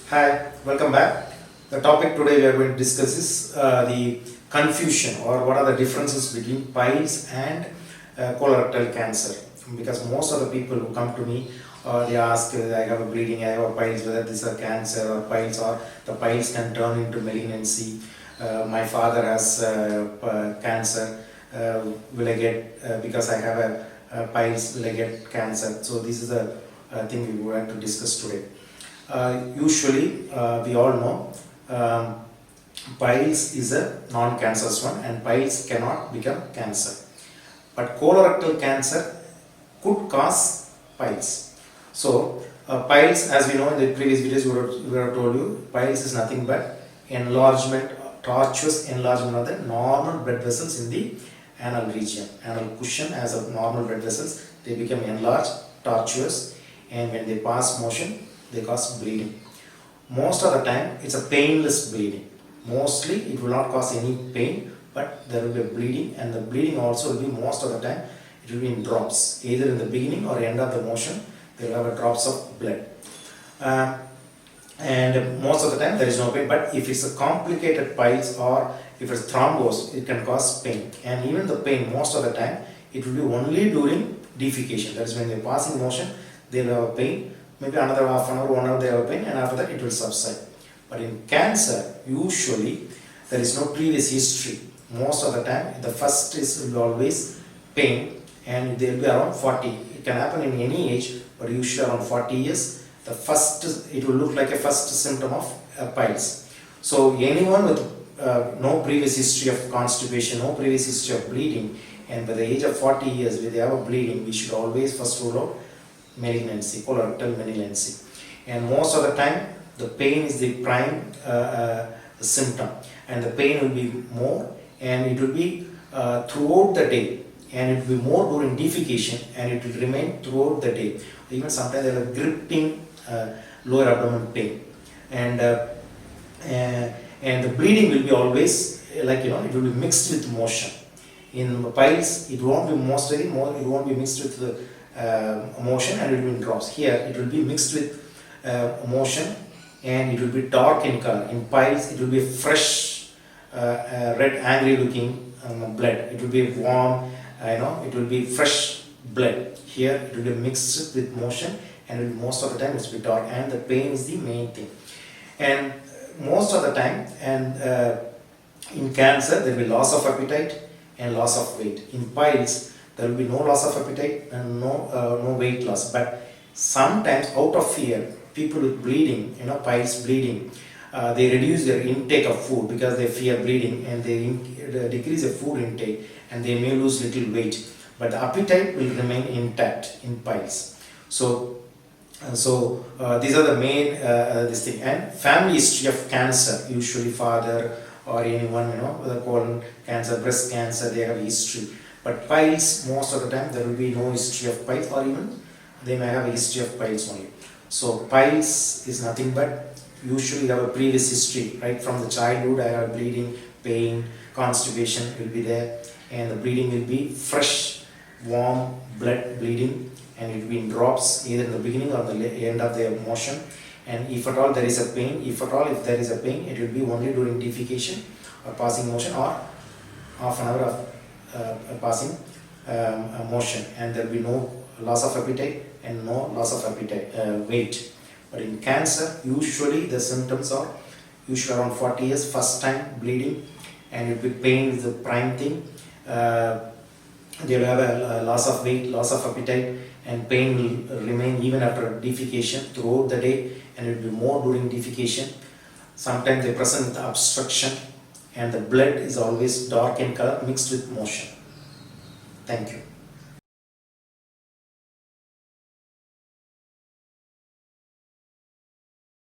Hi, welcome back. The topic today we are going to discuss is the confusion or what are the differences between piles and colorectal cancer. Because most of the people who come to me, they ask, I have a bleeding, I have a piles, whether this is a cancer or piles, or the piles can turn into malignancy. My father has cancer. Will I get, because I have a piles, will I get cancer? So this is the thing we want to discuss today. Usually, we all know piles is a non-cancerous one and piles cannot become cancer. But colorectal cancer could cause piles. So, piles, as we know in the previous videos, we have told you, piles is nothing but enlargement, tortuous enlargement of the normal blood vessels in the anal region. Anal cushion as a normal blood vessels, they become enlarged, tortuous, and when they pass motion, they cause bleeding. Most of the time it's a painless bleeding. Mostly it will not cause any pain, but there will be a bleeding, and the bleeding also will be most of the time it will be in drops, either in the beginning or end of the motion they will have a drops of blood. And most of the time there is no pain, but if it's a complicated piles or if it's thrombose, it can cause pain. And even the pain most of the time it will be only during defecation. That is when they're passing motion they will have a pain. Maybe another half an hour, 1 hour they have pain, and after that it will subside. But in cancer, usually there is no previous history. Most of the time, the first is will be always pain, and they will be around 40. It can happen in any age, but usually around 40 years, the first it will look like a first symptom of piles. So anyone with no previous history of constipation, no previous history of bleeding, and by the age of 40 years, when they have a bleeding, we should always first rule out malignancy, colorectal malignancy. And most of the time the pain is the prime symptom, and the pain will be more, and it will be throughout the day, and it will be more during defecation, and it will remain throughout the day. Even sometimes there are gripping lower abdomen pain, and the bleeding will be always it will be mixed with motion. In piles it won't be it won't be mixed with the motion, and it will be in drops. Here it will be mixed with motion, and it will be dark in color. In piles it will be fresh red angry looking blood. It will be warm, it will be fresh blood. Here it will be mixed with motion, and most of the time it will be dark, and the pain is the main thing. And most of the time, and in cancer there will be loss of appetite and loss of weight. In piles there will be no loss of appetite and no weight loss. But sometimes out of fear, people with bleeding, piles bleeding, they reduce their intake of food because they fear bleeding, and they decrease their food intake, and they may lose little weight. But the appetite will remain intact in piles. So these are the main this thing. And family history of cancer, usually father or anyone, with a colon cancer, breast cancer, they have history. But piles, most of the time there will be no history of piles, or even they may have a history of piles only. So piles is nothing but usually have a previous history, right from the childhood. I have bleeding, pain, constipation will be there, and the bleeding will be fresh, warm blood bleeding, and it will be in drops either in the beginning or the end of the motion. And if at all there is a pain, if there is a pain, it will be only during defecation or passing motion, or half an hour of passing motion, and there will be no loss of appetite and no loss of appetite weight. But in cancer, usually the symptoms are usually around 40 years, first time bleeding, and it will be pain is the prime thing. They will have a loss of weight, loss of appetite, and pain will remain even after defecation throughout the day, and it will be more during defecation. Sometimes they present with obstruction, and the blood is always dark in color mixed with motion. Thank you.